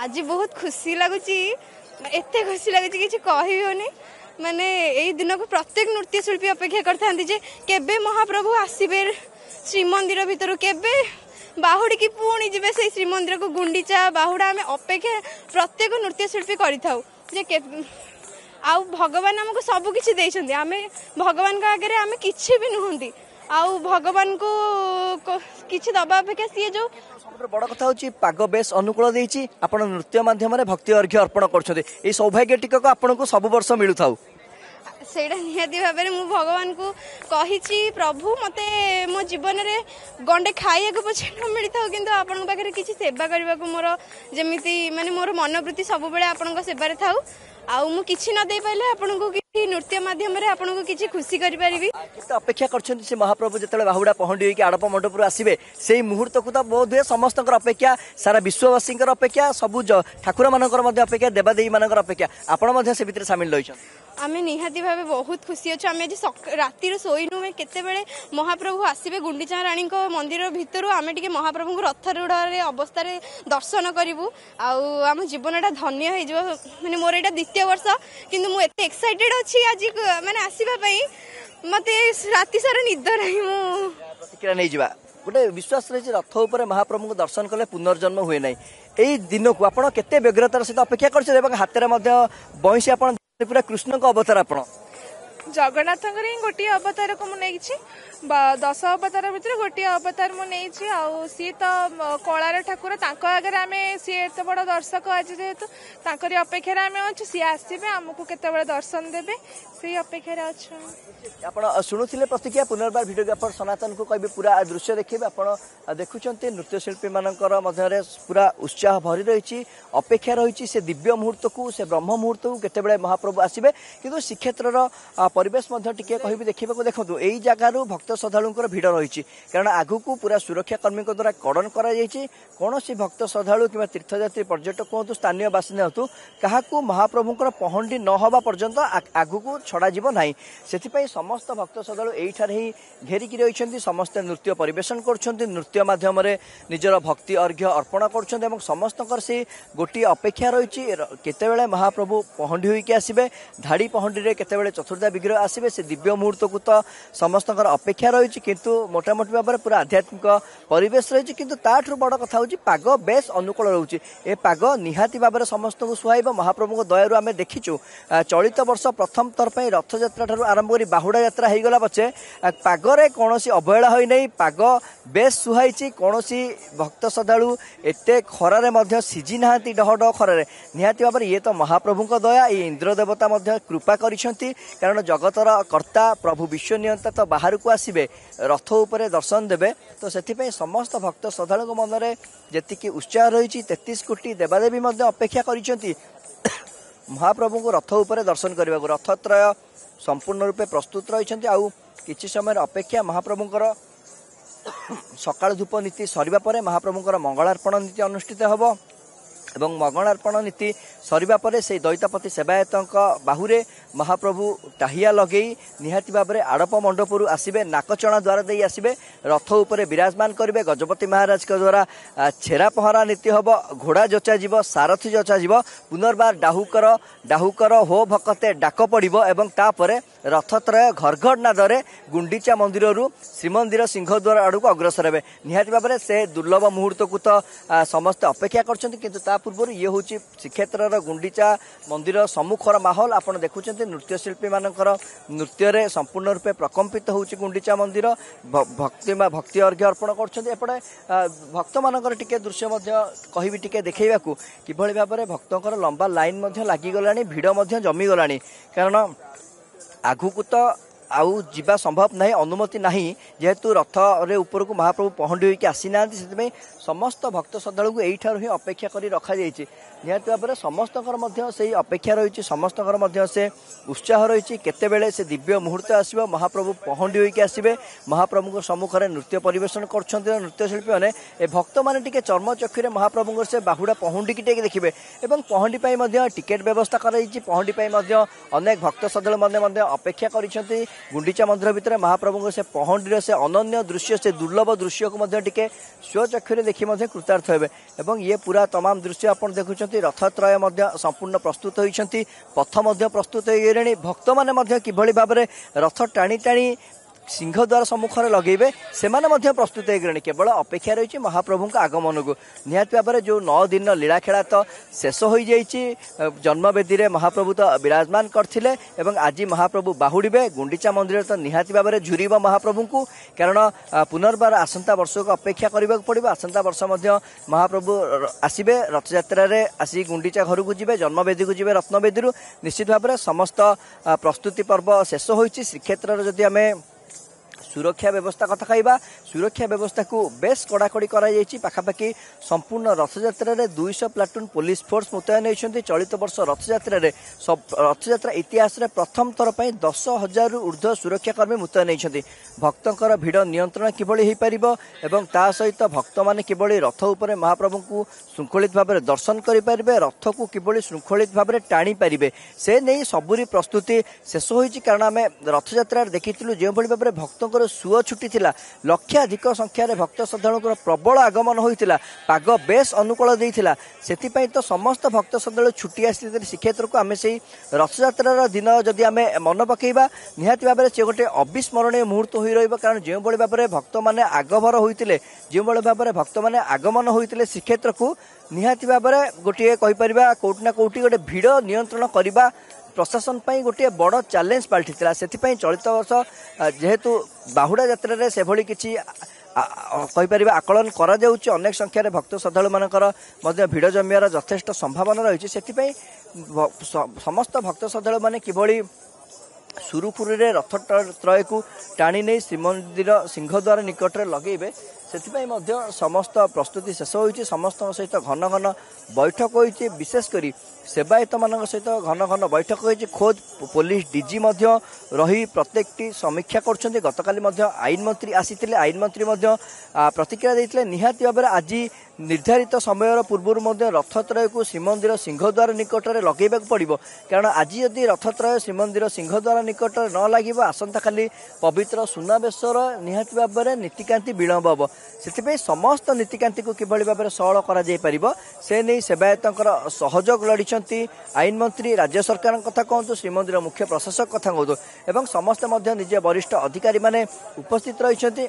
आज बहुत खुशी लगुच एत खुशी लगुच कि कहनी माने यही दिन को प्रत्येक नृत्यशिल्पी अपेक्षा करते महाप्रभु आसबे श्रीमंदिर भितर केबे बाहुड़ी की पुणी जी से श्रीमंदिर को गुंडीचा बाहुड़ा आम अपेक्षा प्रत्येक नृत्यशिल्पी कर आउ भगवान आमको सबकि आम भगवान आगे आम कि भी नुहति आउ भगवान को किसी दबा अपेक्षा सी जो बड़ कथा हूँ पाग बेस अनुकूल देती आप नृत्य मध्यम भक्ति अर्घ्य अर्पण कर सौभाग्य टिकक आपको सब वर्ष मिलू था सेटा निहाती भाव में मु भगवान को कही प्रभु मते मो जीवन में गंडे खाइया पछे न मिली था कि आपण पाखे किसी सेवा करने को मोर जमी माने मोर मनोवृत्ति सब बेले आपण सेवार था आउ मु किछि न दे पाइले आपन को कि नृत्य माध्यम रे आपन को किछि खुशी करि परिबी अपेक्षा करछन से महाप्रभु जतले बाहुडा पहंडी होई कि आडप मंडप आसीबे सेही मुहूर्त को त बहुत हुए समस्तकर अपेक्षा सारा विश्ववासीकर अपेक्षा सबु ठाकुर मानकर मध्ये अपेक्षा देवादेवी मानकर अपेक्षा आपण मध्ये से भितर शामिल रहिछन आमे निहाती भावे बहुत खुशी अच्छे आम आज रातिर शोनु केते महाप्रभु आसबे गुंडीचा रानी मंदिर भितर आम टे महाप्रभु रथरूढ़ अवस्था दर्शन करूँ आम जीवनटा धन्य हो माने मोर यहाँ द्वितीय वर्ष किंतु मुझे एक्साइटेड अच्छी आज माने आसवाई मत राति सारा निद नहीं प्रतिक्रिया नहीं जा गोटे विश्वास रही रथ उपर महाप्रभु को दर्शन कले पुनर्जन्म हुए ना यही दिन को आप केते व्यग्रतार सहित अपेक्षा कर हाथ में बंशी आप पूरा कृष्ण को अवतार आपण जगन्नाथ गोटे अवतार को मुझे 10 अवतार भितर गोटे अवतार मुझे सी तो कलार ठाकुर आगे आम सी एत बड़ दर्शक आज जेहेतु ताकरी अपेक्षा आम अच्छे सी आसबे आमको केते दर्शन देवे से अपेक्षा अच्छे आप शुणुले प्रतिक्रिया पुनर्बार भिडियोग्राफर सनातन को कह पूरा दृश्य देखिए आप देखुं नृत्यशिल्पी मानकर मध्य पूरा उत्साह भरी रही अपेक्षा रही से दिव्य मुहूर्त को से ब्रह्म मुहूर्त को केते महाप्रभु आसबे किंतु श्रीक्षेत्र परिवेश कह देखा देखो यही जगार भक्त श्रद्धालुंर भिड़ रही कारण आगू पूरा सुरक्षाकर्मी द्वारा कड़न कौन भक्त श्रद्धालु कि तीर्थयात्री पर्यटक हूँ स्थानीय बासिंदा हूँ क्या महाप्रभुंर पहंडी न हवा पर्यंत आगू छड़ा ना से समस्त भक्त श्रद्धालु यही घेरिकी रही समस्ते नृत्य परिवेशन कर नृत्य मध्यम निजर भक्ति अर्घ्य अर्पण कर समस्त से गोटे अपेक्षा रही केते महाप्रभु पहंडी होइकी आसबे धाड़ी पहंडी केते चतुर्था विग्रह आसबे से दिव्य मुहूर्त को तो समस्त अपेक्षा रही किंतु मोटामोटी भाव में पूरा आध्यात्मिक परिवेश रही किंतु ताठू बड़ कथा हूँ पाग बेस अनुकूल रोचे ए पाग निहाती भाव में समस्त को सुहाइब महाप्रभु दयारू आम देखीचु चलित वर्ष प्रथम थर पर रथयात्रा ठार आरंभ कर बाहुड़ा यात्रा हो गला पछे पागरे कौन अवहेला होई पाग बेस सुहाई कौन भक्त श्रद्धालु एत खरारे सीझी ना डह डह खरारे निहाती भाव में ये तो महाप्रभु दया ये इंद्र देवता कृपा करिसेंती कारण जगतर कर्ता प्रभु विश्व नियंता तो बाहर को आसबे रथ उपरे दर्शन देवे तो से समस्त भक्त श्रद्धालु मन में जी उत्साह रही 33 कोटी देवादेवी अपेक्षा कर महाप्रभु को रथ उपरे दर्शन करने को रथत्रय संपूर्ण रूपे प्रस्तुत रही आउ किछि समय अपेक्षा महाप्रभुंकर सकाळ धूप नीति सरिबा परे महाप्रभुंकर मंगलार्पण नीति अनुष्ठित हबो एवं मंगलार्पण नीति सरिबा परे से दैतपति सेवायतଙ୍କ बाहुरे महाप्रभु टाहिया लगे निहाती भाव में आड़प मंडपरू आसबे नाकचणा द्वारा दे आसबे रथ उपरे विराजमान करेंगे गजपति महाराज के द्वारा छेरा पहरा नीति हम घोड़ा जचा जीव सारथी जचा जीव पुनर्बार डाहुकर हो भकते डाक पड़ो एवं तापर रथत्रय घरघर नादरे गुंडीचा मंदिर श्रीमंदिर सिंहद्वार आड़ को अग्रसर हे निहाती भाव में से दुर्लभ मुहूर्त को तो समस्त अपेक्षा कर पूर्व ये हूँ श्रीक्षेत्र गुंडीचा मंदिर सम्मुखर माहौल आपड़ देखुं नृत्यशिल्पी मानकर नृत्य संपूर्ण रूपे प्रकम्पित होउची गुंडीचा मंदिर भक्ति अर्घ्य अर्पण करपटे भक्त मानकर टिके दृश्य कहि टिके देखा किभली भाव में भक्तों लंबा लाइन लगिगला भिड़ जमीगला कारण आगु को तो आउ जीवा संभव नहीं अनुमति नहीं जेहेतु रथ रे ऊपर को महाप्रभु पहंडी होइकी आसी ना समस्त भक्त श्रद्धालु को यही ही अपेक्षा कर रखा जाइए निहाती भाव में समस्त से अपेक्षा रही समस्त से उत्साह रही केतेबेले से दिव्य मुहूर्त आसो महाप्रभु पहंडी होइकी आसबे महाप्रभु सम्मुख में नृत्य परिवेशन कर नृत्यशिल्पी मैंने भक्त मैंने चर्म चक्षुरे महाप्रभु से बाहुड़ा पहंडी की देखिए और पहंडी टिकेट व्यवस्था कर पहंडी अनेक भक्त श्रद्धालु अपेक्षा कर गुंडीचा मंदिर भितर महाप्रभु से पहंडी से अनन्य दृश्य से दुर्लभ दृश्य को टिके स्वचक्षु देखि कृतार्थ हे एवं ये पूरा तमाम दृश्य आप देखुं रथत्रय संपूर्ण प्रस्तुत होती पथ प्रस्तुत हो गए भक्त मैंने किभली भाव में रथ टाणी टाणी सिंहद्वार सम्मुखें लगेबे से प्रस्तुत हो गए केवल अपेक्षा रही महाप्रभु आगमन को निहाती भाव में जो 9 दिन लीला खेला तो शेष हो जन्मवेदी में महाप्रभु तो विराजमान करथिले एवं आज महाप्रभु बाहुड़े गुंडीचा मंदिर तो निहाती भाव में झुरीब महाप्रभु को कारण पुनर्बार आसंता वर्ष को अपेक्षा करने पड़ो आसंता वर्ष महाप्रभु आसबे रथयात्रा आसी गुंडीचा घर को जी जन्मवेदी को जी रत्नवेदी निश्चित भाव में समस्त प्रस्तुति पर्व शेष हो श्रीक्षेत्र जदि आम सुरक्षा व्यवस्था कथा कहवा सुरक्षा व्यवस्था को बेस कड़ाकड़ी पाखापाखि संपूर्ण रथयात्रा 200 प्लाटून पुलिस फोर्स मुतयन होती चलित वर्ष रथयात्रा इतिहास रे प्रथम थर पर 10,000 ऊर्ध्व सुरक्षाकर्मी मुतयन होती भक्तों भिड़ नियंत्रण किभली हो पारिबो एवं ता सहित भक्त माने किभली रथ उपरे महाप्रभु को श्रृंखलित भाव में दर्शन करें रथ को किभली श्रृंखलित भाव में टाणी पारे से नहीं सबुरी प्रस्तुति शेष होती कारण आम रथयात्रा देखी जो भाव में भक्तों सुओ छुटी थिला लक्षाधिक संख्यार भक्त श्रद्धालुଙ୍କର प्रबल आगमन होइतिला पाग बेस अनुकूल देइतिला सेतिपई तो समस्त भक्त श्रद्धालु छुटी आसी श्रीक्षेत्र को आमे सेही रथयात्रार दिन जदि आमे मन पकेइबा निहाती भाव में से गोटे अविस्मरणीय मुहूर्त होई रहइबो कारण जो बळे भाव में भक्त माने आगभर होइतिले जो बळे भाव में भक्त माने आगमन होइतिले श्रीक्षेत्र को निहाती भाव में गोटे कहि परिबा कोटना कोटी गोटे भिड़ नियंत्रण करबा प्रशासन पर गोटे बड़ चैलेंज पलटि से चलित वर्ष जेहेतु बाहुड़ा यात्रा से भली किसी कहीपर आकलन अनेक संख्यार भक्त श्रद्धालु मानकर भिड़ जमियार यथेष्ट संभावना रही से समस्त भक्त श्रद्धालु माने किभली सुरुखुरी रथ त्रय को टाणी नहीं श्रीमंदिर सिंहद्वार निकट में लगेबे से समस्त प्रस्तुति शेष होती समस्त सहित घन घन बैठक होती विशेषकर सेवायत मान सहित घन घन बैठक होती खोद पुलिस डीजी रही प्रत्येक समीक्षा कर गतकाली आईन मंत्री आसी आईन मंत्री प्रतिक्रिया देते निहाती भाव में आज निर्धारित समय पूर्व रथत्रय को श्रीमंदिर सिंहद्वार निकट में लगेबा पड़ो कारण आज जदि रथत्रय श्रीमंदिर सिंहद्वार निकट न लगे आसंता खाली पवित्र सुनावेशर निहाती भाव में नीतिकांति विलंब हम से समस्त नीतिकांति को किभली भाव में सहल से नहीं सेवायतर सहयोग लड़ी आईन मंत्री राज्य सरकार कथा कहतु श्रीमंदिर मुख्य प्रशासक कथा कहतु एवं समस्त निजे वरिष्ठ अधिकारी माने उपस्थित रही।